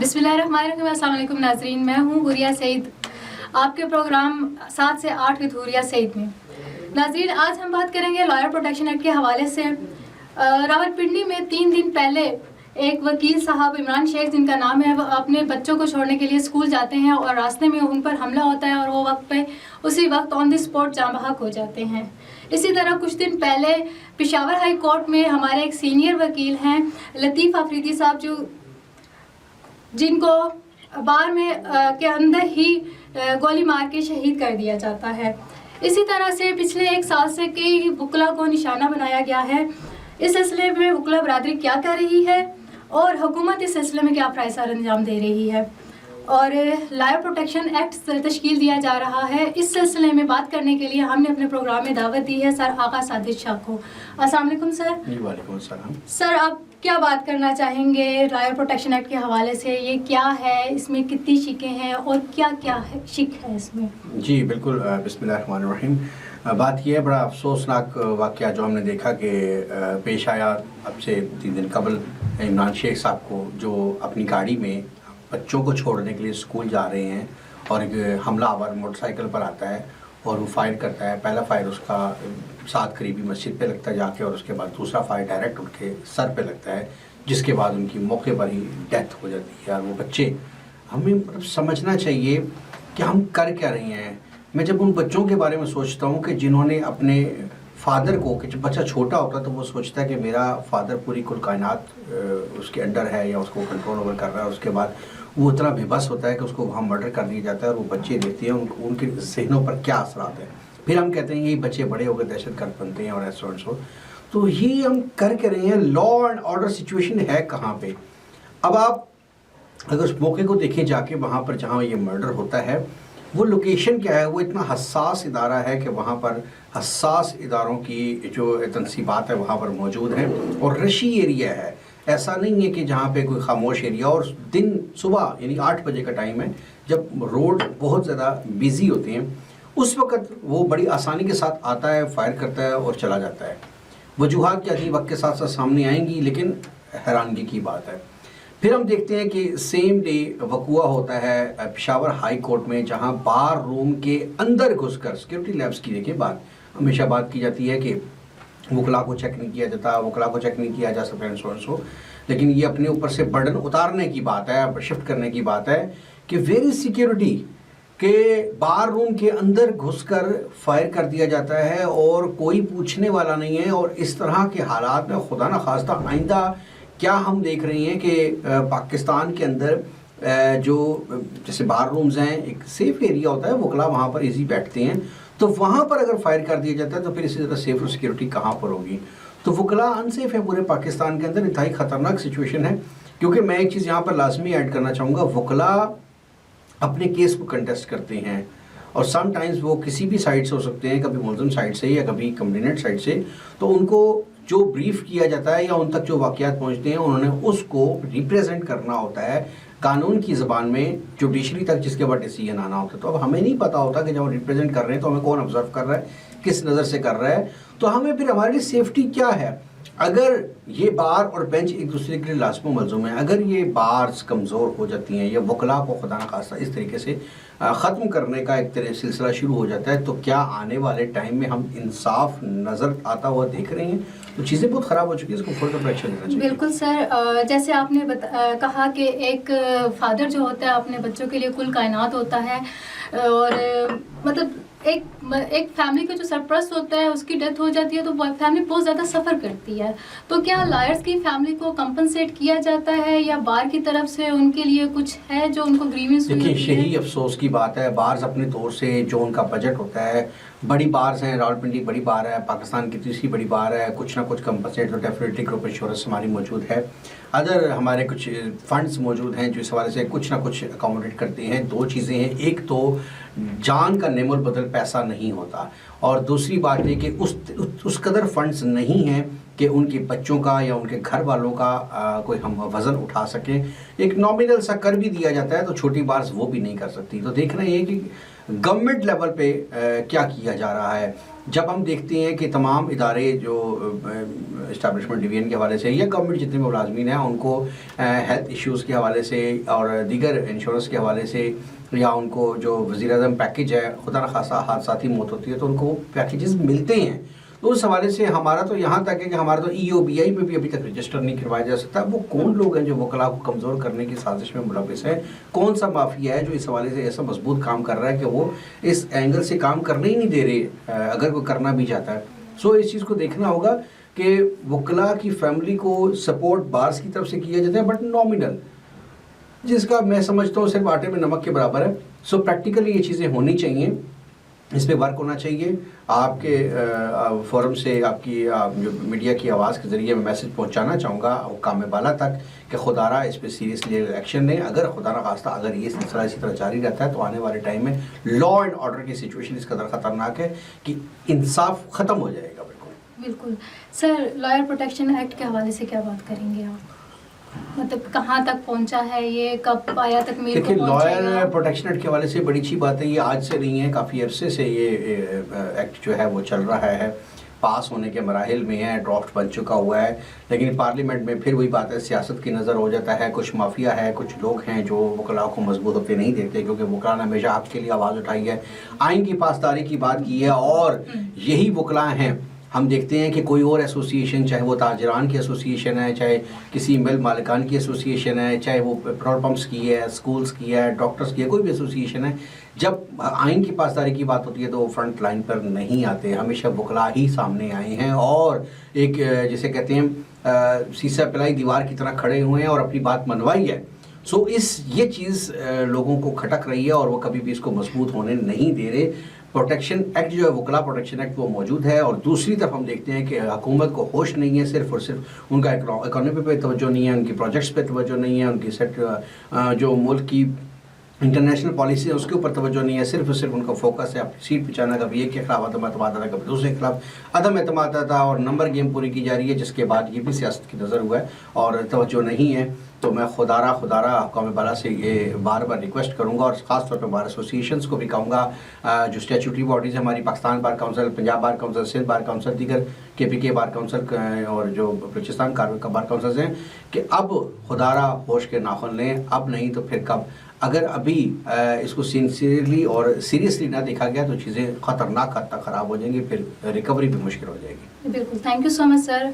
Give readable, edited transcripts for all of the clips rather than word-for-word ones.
बिस्मिल्लाहिर्रहमानिर्रहीम। अस्सलाम वालेकुम नाज़रीन, मैं हूँ हुरिया सईद आपके प्रोग्राम 7 से 8 विद हुरिया सईद में। नाज़रीन, आज हम बात करेंगे लॉयर प्रोटेक्शन एक्ट के हवाले से। रावलपिंडी में 3 दिन पहले एक वकील साहब इमरान शेख जिनका नाम है, वो अपने बच्चों को छोड़ने के लिए स्कूल जाते हैं और रास्ते में उन पर हमला होता है और वो उसी वक्त ऑन द स्पॉट जाँ बहक हो जाते हैं। इसी तरह कुछ दिन पहले पेशावर हाई कोर्ट में हमारे एक सीनियर वकील हैं लतीफ़ अफरीदी साहब, जिनको बार में के अंदर ही गोली मार के शहीद कर दिया जाता है। इसी तरह से पिछले 1 साल से कई वकला को निशाना बनाया गया है। इस सिलसिले में वकला बरादरी क्या कर रही है और हुकूमत इस सिलसिले में क्या फ़ैसला अंजाम दे रही है, और लॉयर प्रोटेक्शन एक्ट तश्कील दिया जा रहा है। इस सिलसिले में बात करने के लिए हमने अपने प्रोग्राम में दावत दी है सर आगा साजिद शाह को। अस्सलाम वालेकुम सर। वालेकुम अस्सलाम। सर, आप क्या बात करना चाहेंगे लॉयर प्रोटेक्शन एक्ट के हवाले से? ये क्या है, इसमें कितनी शिकें हैं और क्या क्या है शिक है इसमें? जी बिल्कुल, बिस्मिल्लाहिर्रहमानिर्रहीम। बात यह है, बड़ा अफसोसनाक वाक़या जो हमने देखा कि पेश आया अब से 3 दिन कबल इमरान शेख साहब को, जो अपनी गाड़ी में बच्चों को छोड़ने के लिए स्कूल जा रहे हैं और एक हमलावर मोटरसाइकिल पर आता है और वो फायर करता है। पहला फायर उसका साथ करीबी मस्जिद पे लगता है जाके, और उसके बाद दूसरा फायर डायरेक्ट उनके सर पे लगता है, जिसके बाद उनकी मौके पर ही डेथ हो जाती है। और वो बच्चे, हमें मतलब समझना चाहिए कि हम कर क्या रहे हैं। मैं जब उन बच्चों के बारे में सोचता हूँ कि जिन्होंने अपने फादर को, कि जब बच्चा छोटा होता है तो वो सोचता है कि मेरा फादर पूरी कुल कायनात उसके अंडर है या उसको कंट्रोल ओवर कर रहा है, उसके बाद वो इतना बेबस होता है कि उसको वहाँ मर्डर कर दिया जाता है और वो बच्चे देखते हैं उनके जहनों पर क्या असरात है। फिर हम कहते हैं यही बच्चे बड़े होकर दहशतगर्द बनते हैं और ऐसा और सो। तो ये हम कर के रहे हैं। लॉ एंड ऑर्डर सिचुएशन है कहाँ पे? अब आप अगर उस मौके को देखें जाके, वहाँ पर जहाँ ये मर्डर होता है वो लोकेशन क्या है, वो इतना हसास इदारा है कि वहाँ पर हसास इदारों की जो तनसीबात है वहाँ पर मौजूद हैं और रशी एरिया है। ऐसा नहीं है कि जहाँ पे कोई खामोश एरिया, और दिन सुबह यानी 8 बजे का टाइम है जब रोड बहुत ज़्यादा बिजी होते हैं, उस वक़्त वो बड़ी आसानी के साथ आता है, फायर करता है और चला जाता है। वजूहात क्या थी वक्त के साथ साथ सामने आएंगी, लेकिन हैरानगी की बात है। फिर हम देखते हैं कि सेम डे वक़ुआ होता है पेशावर हाई कोर्ट में, जहाँ बार रूम के अंदर घुसकर सिक्योरिटी लैब्स की देखिए बात हमेशा बात की जाती है कि वकला को चेक नहीं किया जाता, वकला को चेक नहीं किया जा सकता सो, लेकिन ये अपने ऊपर से बर्डन उतारने की बात है, शिफ्ट करने की बात है कि वेरी सिक्योरिटी के बार रूम के अंदर घुसकर फायर कर दिया जाता है और कोई पूछने वाला नहीं है। और इस तरह के हालात में खुदा न खास्ता आइंदा क्या हम देख रहे हैं कि पाकिस्तान के अंदर जो जैसे बार रूम्स हैं, एक सेफ एरिया होता है, वकला वहाँ पर इजी बैठते हैं, तो वहाँ पर अगर फायर कर दिया जाता है तो फिर इसी तरह सेफ और सिक्योरिटी कहाँ पर होगी? तो वकला अनसेफ है पूरे पाकिस्तान के अंदर। इंतहाई ख़तरनाक सिचुएशन है। क्योंकि मैं एक चीज़ यहाँ पर लाजमी ऐड करना चाहूँगा, वकला अपने केस को कंटेस्ट करते हैं और समटाइम्स वो किसी भी साइड से हो सकते हैं, कभी मुलज़िम साइड से या कभी कंप्लेनेंट साइड से। तो उनको जो ब्रीफ किया जाता है या उन तक जो वाक़यात पहुँचते हैं, उन्होंने उसको रिप्रेजेंट करना होता है कानून की ज़बान में जुडिशरी तक, जिसके बाद डिसीजन आना होता है। तो अब हमें नहीं पता होता कि जब हम रिप्रेजेंट कर रहे हैं तो हमें कौन ऑब्जर्व कर रहा है, किस नज़र से कर रहा है, तो हमें फिर हमारे लिए सेफ्टी क्या है। अगर ये बार और बेंच एक दूसरे के लिए लाज़मी मलज़ूम है, अगर ये बार्स कमज़ोर हो जाती हैं या वकला को खुदा न खास्ता इस तरीके से ख़त्म करने का एक तरह सिलसिला शुरू हो जाता है, तो क्या आने वाले टाइम में हम इंसाफ नज़र आता हुआ देख रहे हैं? तो चीज़ें बहुत ख़राब हो चुकी है, इसको फर्दर एक्शन लेना चाहिए। बिल्कुल सर, जैसे आपने कहा कि एक फादर जो होता है अपने बच्चों के लिए कुल कायनात होता है, और मतलब एक फैमिली का जो सरपरस्त होता है उसकी डेथ हो जाती है तो फैमिली बहुत ज़्यादा सफ़र करती है। तो क्या लॉयर्स की फैमिली को कंपनसेट किया जाता है या बार की तरफ से उनके लिए कुछ है जो उनको ग्रीवेंस? देखिए, यही अफसोस की बात है। बार्स अपने तौर से जो उनका बजट होता है, बड़ी बार्स हैं, रावलपिंडी बड़ी बार है, पाकिस्तान की तीसरी बड़ी बार है, कुछ ना कुछ कंपनसेट तो डेफिनेटली ग्रुप इंश्योरेंस हमारी मौजूद है। अदर हमारे कुछ फंड्स मौजूद हैं जो इस हवाले से कुछ ना कुछ अकोमोडेट करते हैं। 2 चीज़ें हैं, एक तो जान का नेमुल बदल पैसा नहीं होता, और दूसरी बात है कि उस कदर फंड्स नहीं हैं कि उनके बच्चों का या उनके घर वालों का कोई हम वज़न उठा सकें। एक नॉमिनल सा कर भी दिया जाता है तो छोटी बार्स वो भी नहीं कर सकती। तो देख रहे हैं कि गवर्नमेंट लेवल पे क्या किया जा रहा है? जब हम देखते हैं कि तमाम इदारे जो इस्टेब्लिशमेंट डिवीजन के हवाले से या गवर्नमेंट जितने भी मुलाजमीन हैं उनको हेल्थ इश्यूज़ के हवाले से और दीगर इंश्योरेंस के हवाले से या उनको जो वज़ीर-ए-आज़म पैकेज है, खुदा न खासा हादसाती मौत होती है तो उनको पैकेजेस मिलते हैं। तो उस हवाले से हमारा तो यहाँ तक है कि हमारा तो EOBI पे भी अभी तक रजिस्टर नहीं करवाया जा सकता। वो कौन लोग हैं जो वकला को कमज़ोर करने की साजिश में मुलविस है? कौन सा माफिया है जो इस हवाले से ऐसा मजबूत काम कर रहा है कि वो इस एंगल से काम करने ही नहीं दे रहे अगर वो करना भी चाहता है? सो इस चीज़ को देखना होगा कि वकला की फैमिली को सपोर्ट बार्स की तरफ से किया जाता है बट नॉमिनल, जिसका मैं समझता हूँ सिर्फ आटे में नमक के बराबर है। सो प्रैक्टिकली ये चीज़ें होनी चाहिए, इस पे वर्क होना चाहिए। आपके फोरम से आपकी जो मीडिया की आवाज़ के ज़रिए मैं मैसेज पहुंचाना चाहूँगा हुक्काम बाला तक कि खुदारा इस पे सीरियसली एक्शन लें। अगर खुदा न खास्ता अगर ये सिलसिला इसी तरह जारी रहता है तो आने वाले टाइम में लॉ एंड ऑर्डर की सिचुएशन इस कदर ख़तरनाक है कि इंसाफ ख़त्म हो जाएगा। बिल्कुल सर, लॉयर प्रोटेक्शन एक्ट के हवाले से क्या बात करेंगे आप? मतलब कहाँ तक पहुंचा है ये, कब आया तक मेरे को देखिए, पहुंचेगा? लॉयर प्रोटेक्शन एक्ट के हवाले से बड़ी अच्छी बात है, ये आज से नहीं है, काफ़ी अरसे से ये एक्ट जो है वो चल रहा है, पास होने के मराहिल में है, ड्राफ्ट बन चुका हुआ है, लेकिन पार्लियामेंट में फिर वही बात है, सियासत की नज़र हो जाता है। कुछ माफिया है, कुछ लोग हैं जो वकला को मजबूत होते नहीं देते, क्योंकि वकला ने हमेशा हक के लिए आवाज़ उठाई है, आइन की पासदारी की बात की है, और यही वकला हैं। हम देखते हैं कि कोई और एसोसिएशन, चाहे वो ताजरान की एसोसिएशन है, चाहे किसी मिल मालिकान की एसोसिएशन है, चाहे वो पेट्रोल पंप्स की है, स्कूल्स की है, डॉक्टर्स की है, कोई भी एसोसिएशन है, जब आइन की पासदारी की बात होती है तो वो फ्रंट लाइन पर नहीं आते, हमेशा वकला ही सामने आए हैं और एक जिसे कहते हैं शीशा पिलाई दीवार की तरह खड़े हुए हैं और अपनी बात मनवाई है। सो ये चीज़ लोगों को खटक रही है और वो कभी भी इसको मजबूत होने नहीं दे रहे। प्रोटेक्शन एक्ट जो है, वकला प्रोटेक्शन एक्ट, वो मौजूद है, और दूसरी तरफ हम देखते हैं कि हुकूमत को होश नहीं है, सिर्फ और सिर्फ उनका इकोनॉमी पे तवज्जो नहीं है, उनकी प्रोजेक्ट्स पे तवज्जो नहीं है, उनकी जो मुल्क की इंटरनेशनल पॉलिसी है उसके ऊपर तवज्जो नहीं है, सिर्फ और सिर्फ उनका फोकस है अपनी सीट पिछाना, कभी एक के खिलाफ अदम एतमाद आता, कभी दूसरे के खिलाफ अदम एतमाद आता, और नंबर गेम पूरी की जा रही है, जिसके बाद ये भी सियासत की नज़र हुआ है और तवज्जो नहीं है। तो मैं खुदारा हुक्काम बाला से ये बार बार रिक्वेस्ट करूंगा, और ख़ास तौर पर बार एसोसिएशंस को भी कहूँगा, जो स्टैट्यूटरी बॉडीज़ हमारी, Pakistan bar council, Punjab bar council, Sindh bar council, दीगर KPK बार काउंसिल और जो बलूचिस्तान का बार काउंसिल्स हैं, कि अब खुदारा होश के नाखुन लें, अब नहीं तो फिर कब। अगर अभी इसको सिंसियरली और सीरियसली ना देखा गया तो चीज़ें ख़तरनाक हद तक ख़राब हो जाएंगी, फिर रिकवरी भी मुश्किल हो जाएगी। बिल्कुल, thank you so much sir.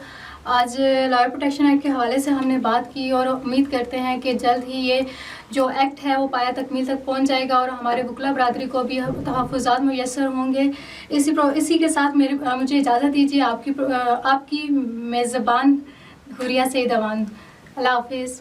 आज लॉयर प्रोटेक्शन एक्ट के हवाले से हमने बात की और उम्मीद करते हैं कि जल्द ही ये जो एक्ट है वो पाया तकमील तक पहुंच जाएगा और हमारे वकला बरादरी को भी तहफ़्फ़ुज़ात मुयस्सर होंगे। इसी के साथ मुझे इजाज़त दीजिए। आपकी मेज़बान हुरिया सईद अवान। अल्लाह हाफ़िज़।